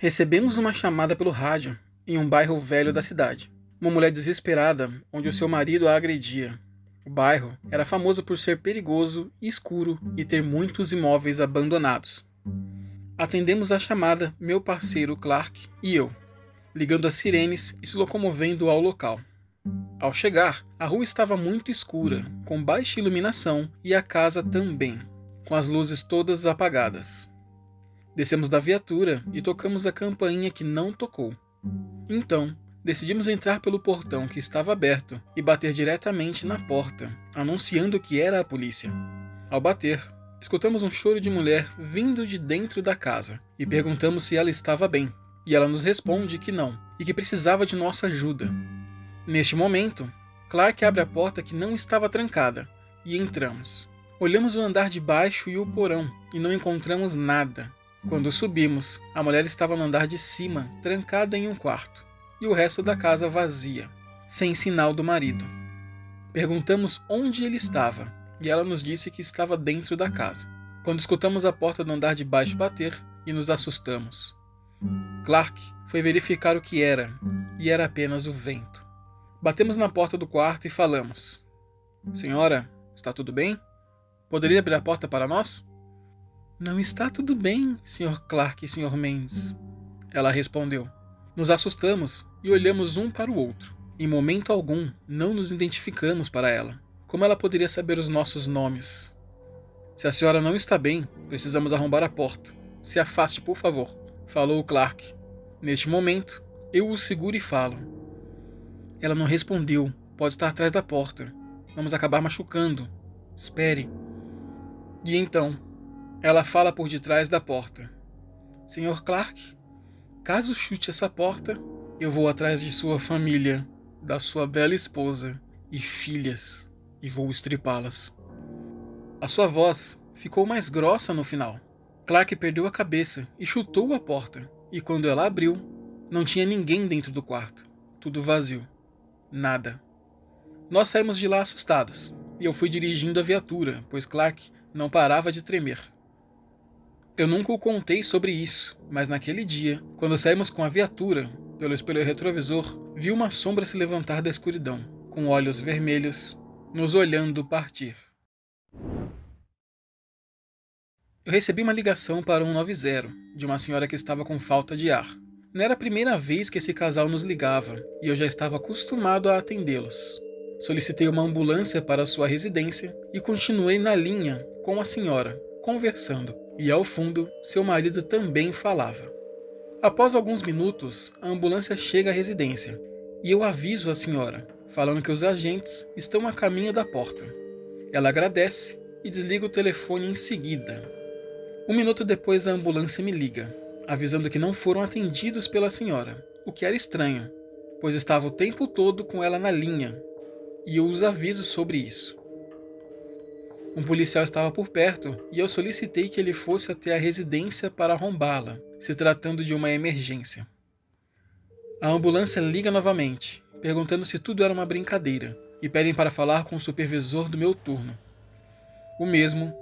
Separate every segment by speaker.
Speaker 1: Recebemos uma chamada pelo rádio, em um bairro velho da cidade. Uma mulher desesperada, onde o seu marido a agredia. O bairro era famoso por ser perigoso, escuro e ter muitos imóveis abandonados. Atendemos a chamada meu parceiro Clark e eu, ligando as sirenes e se locomovendo ao local. Ao chegar, a rua estava muito escura, com baixa iluminação e a casa também, com as luzes todas apagadas. Descemos da viatura e tocamos a campainha que não tocou. Então, decidimos entrar pelo portão que estava aberto e bater diretamente na porta, anunciando que era a polícia. Ao bater, escutamos um choro de mulher vindo de dentro da casa e perguntamos se ela estava bem. E ela nos responde que não, e que precisava de nossa ajuda. Neste momento, Clark abre a porta que não estava trancada e entramos. Olhamos o andar de baixo e o porão e não encontramos nada. Quando subimos, a mulher estava no andar de cima, trancada em um quarto, e o resto da casa vazia, sem sinal do marido. Perguntamos onde ele estava, e ela nos disse que estava dentro da casa. Quando escutamos a porta do andar de baixo bater, e nos assustamos. Clark foi verificar o que era, e era apenas o vento. Batemos na porta do quarto e falamos: "Senhora, está tudo bem? Poderia abrir a porta para nós?" "Não está tudo bem, Sr. Clark e Sr. Mendes", ela respondeu. Nos assustamos e olhamos um para o outro. Em momento algum, não nos identificamos para ela. Como ela poderia saber os nossos nomes? "Se a senhora não está bem, precisamos arrombar a porta. Se afaste, por favor", falou Clark. Neste momento, eu o seguro e falo: "Ela não respondeu. Pode estar atrás da porta. Vamos acabar machucando. Espere." E então, ela fala por detrás da porta: "Sr. Clark, caso chute essa porta, eu vou atrás de sua família, da sua bela esposa e filhas, e vou estripá-las." A sua voz ficou mais grossa no final. Clark perdeu a cabeça e chutou a porta, e quando ela abriu, não tinha ninguém dentro do quarto. Tudo vazio. Nada. Nós saímos de lá assustados, e eu fui dirigindo a viatura, pois Clark não parava de tremer. Eu nunca o contei sobre isso, mas naquele dia, quando saímos com a viatura, pelo espelho retrovisor, vi uma sombra se levantar da escuridão, com olhos vermelhos, nos olhando partir. Eu recebi uma ligação para 190, de uma senhora que estava com falta de ar. Não era a primeira vez que esse casal nos ligava, e eu já estava acostumado a atendê-los. Solicitei uma ambulância para sua residência e continuei na linha com a senhora, conversando, e ao fundo, seu marido também falava. Após alguns minutos, a ambulância chega à residência, e eu aviso a senhora, falando que os agentes estão a caminho da porta. Ela agradece e desliga o telefone em seguida. 1 minuto depois, a ambulância me liga, avisando que não foram atendidos pela senhora, o que era estranho, pois estava o tempo todo com ela na linha, e eu os aviso sobre isso. Um policial estava por perto e eu solicitei que ele fosse até a residência para arrombá-la, se tratando de uma emergência. A ambulância liga novamente, perguntando se tudo era uma brincadeira, e pedem para falar com o supervisor do meu turno. O mesmo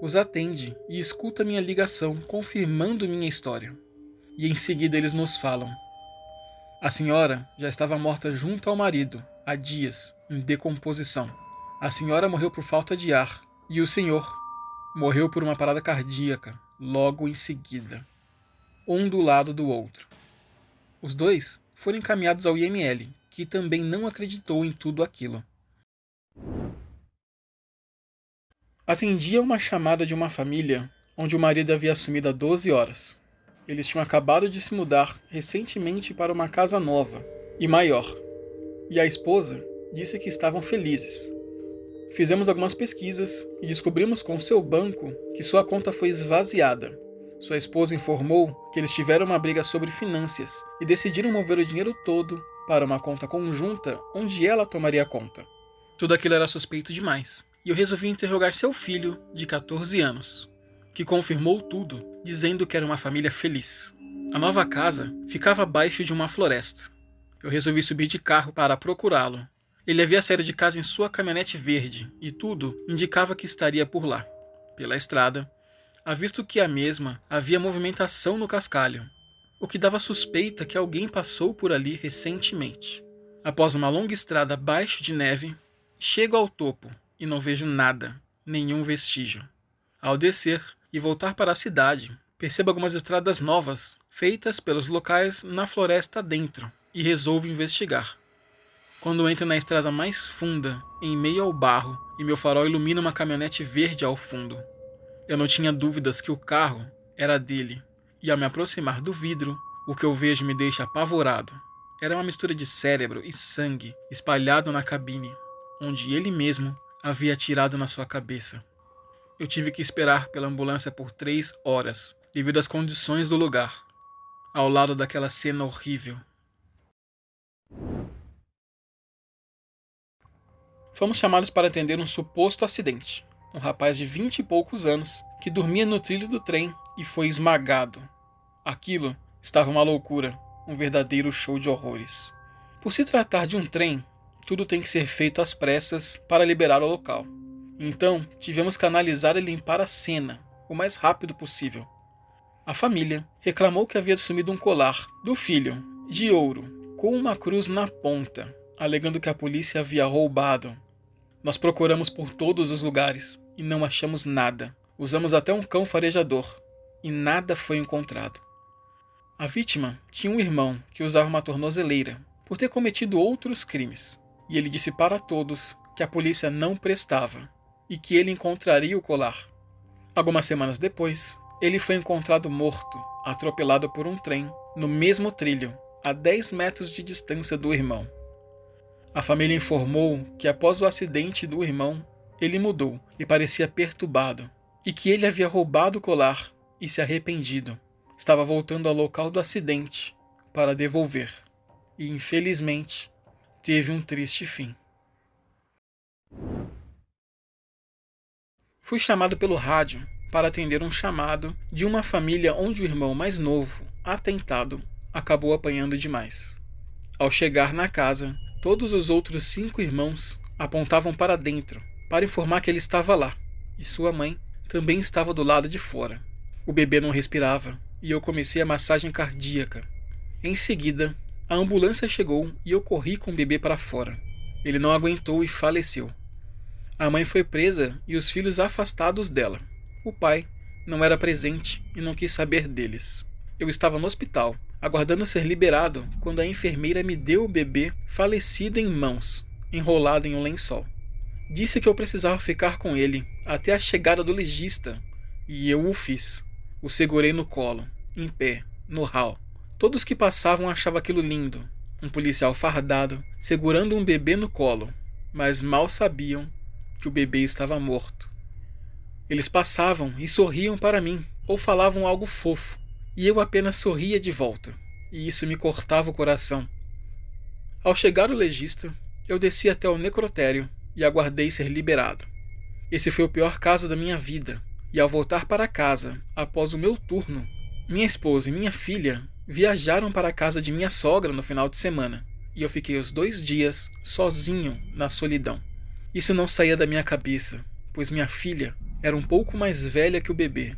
Speaker 1: os atende e escuta minha ligação, confirmando minha história. E em seguida eles nos falam: a senhora já estava morta junto ao marido, há dias, em decomposição. A senhora morreu por falta de ar, e o senhor morreu por uma parada cardíaca, logo em seguida. Um do lado do outro. Os dois foram encaminhados ao IML, que também não acreditou em tudo aquilo. Atendi a uma chamada de uma família onde o marido havia sumido há 12 horas. Eles tinham acabado de se mudar recentemente para uma casa nova e maior, e a esposa disse que estavam felizes. Fizemos algumas pesquisas e descobrimos com seu banco que sua conta foi esvaziada. Sua esposa informou que eles tiveram uma briga sobre finanças e decidiram mover o dinheiro todo para uma conta conjunta onde ela tomaria conta. Tudo aquilo era suspeito demais, e eu resolvi interrogar seu filho, de 14 anos, que confirmou tudo, dizendo que era uma família feliz. A nova casa ficava abaixo de uma floresta. Eu resolvi subir de carro para procurá-lo. Ele havia saído de casa em sua caminhonete verde, e tudo indicava que estaria por lá. Pela estrada, avisto que a mesma havia movimentação no cascalho. o que dava suspeita que alguém passou por ali recentemente. Após uma longa estrada abaixo de neve, chego ao topo e não vejo nada, nenhum vestígio. Ao descer e voltar para a cidade, percebo algumas estradas novas, feitas pelos locais na floresta dentro, e resolvo investigar. Quando entro na estrada mais funda, em meio ao barro, e meu farol ilumina uma caminhonete verde ao fundo. Eu não tinha dúvidas que o carro era dele, e ao me aproximar do vidro, o que eu vejo me deixa apavorado. Era uma mistura de cérebro e sangue espalhado na cabine, onde ele mesmo havia atirado na sua cabeça. Eu tive que esperar pela ambulância por 3 horas, devido às condições do lugar, ao lado daquela cena horrível. Fomos chamados para atender um suposto acidente. Um rapaz de 20 e poucos anos, que dormia no trilho do trem e foi esmagado. Aquilo estava uma loucura, um verdadeiro show de horrores. Por se tratar de um trem, tudo tem que ser feito às pressas para liberar o local. Então, tivemos que analisar e limpar a cena o mais rápido possível. A família reclamou que havia sumido um colar do filho, de ouro, com uma cruz na ponta, alegando que a polícia havia roubado. Nós procuramos por todos os lugares e não achamos nada. Usamos até um cão farejador e nada foi encontrado. A vítima tinha um irmão que usava uma tornozeleira por ter cometido outros crimes, e ele disse para todos que a polícia não prestava e que ele encontraria o colar. Algumas semanas depois, ele foi encontrado morto, atropelado por um trem, no mesmo trilho, a 10 metros de distância do irmão. A família informou que após o acidente do irmão, ele mudou e parecia perturbado, e que ele havia roubado o colar e se arrependido. Estava voltando ao local do acidente para devolver, e infelizmente teve um triste fim. Fui chamado pelo rádio para atender um chamado de uma família onde o irmão mais novo, atentado, acabou apanhando demais. Ao chegar na casa, todos os outros 5 irmãos apontavam para dentro para informar que ele estava lá, e sua mãe também estava do lado de fora. O bebê não respirava e eu comecei a massagem cardíaca. Em seguida, a ambulância chegou e eu corri com o bebê para fora. Ele não aguentou e faleceu. A mãe foi presa e os filhos afastados dela. O pai não era presente e não quis saber deles. Eu estava no hospital, aguardando ser liberado, quando a enfermeira me deu o bebê falecido em mãos, enrolado em um lençol. Disse que eu precisava ficar com ele até a chegada do legista, e eu o fiz. O segurei no colo, em pé, no hall. Todos que passavam achavam aquilo lindo. Um policial fardado, segurando um bebê no colo, mas mal sabiam que o bebê estava morto. Eles passavam e sorriam para mim, ou falavam algo fofo, e eu apenas sorria de volta, e isso me cortava o coração. Ao chegar o legista, eu desci até o necrotério e aguardei ser liberado. Esse foi o pior caso da minha vida, e ao voltar para casa, após o meu turno, minha esposa e minha filha viajaram para a casa de minha sogra no final de semana, e eu fiquei os 2 dias sozinho na solidão. Isso não saía da minha cabeça, pois minha filha era um pouco mais velha que o bebê,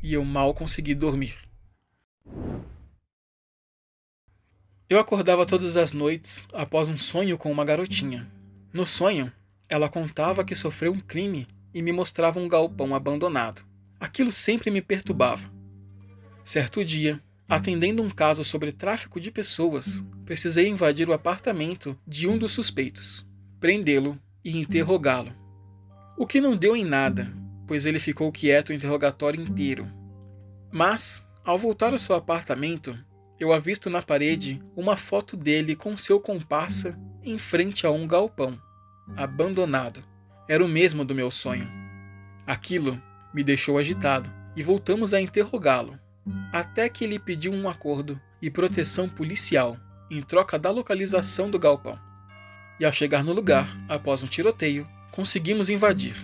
Speaker 1: e eu mal consegui dormir. Eu acordava todas as noites após um sonho com uma garotinha. No sonho, ela contava que sofreu um crime e me mostrava um galpão abandonado. Aquilo sempre me perturbava. Certo dia, atendendo um caso sobre tráfico de pessoas, precisei invadir o apartamento de um dos suspeitos, prendê-lo e interrogá-lo. O que não deu em nada, pois ele ficou quieto o interrogatório inteiro. Mas, ao voltar ao seu apartamento, eu avisto na parede uma foto dele com seu comparsa em frente a um galpão, abandonado. Era o mesmo do meu sonho. Aquilo me deixou agitado e voltamos a interrogá-lo, até que ele pediu um acordo e proteção policial em troca da localização do galpão. E ao chegar no lugar, após um tiroteio, conseguimos invadir.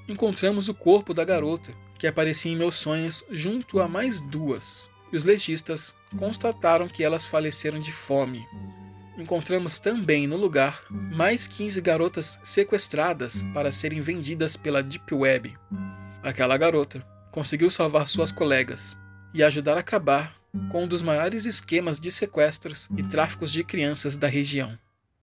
Speaker 1: Encontramos o corpo da garota, que aparecia em meus sonhos junto a mais 2, e os legistas constataram que elas faleceram de fome. Encontramos também no lugar mais 15 garotas sequestradas para serem vendidas pela Deep Web. Aquela garota conseguiu salvar suas colegas e ajudar a acabar com um dos maiores esquemas de sequestros e tráficos de crianças da região.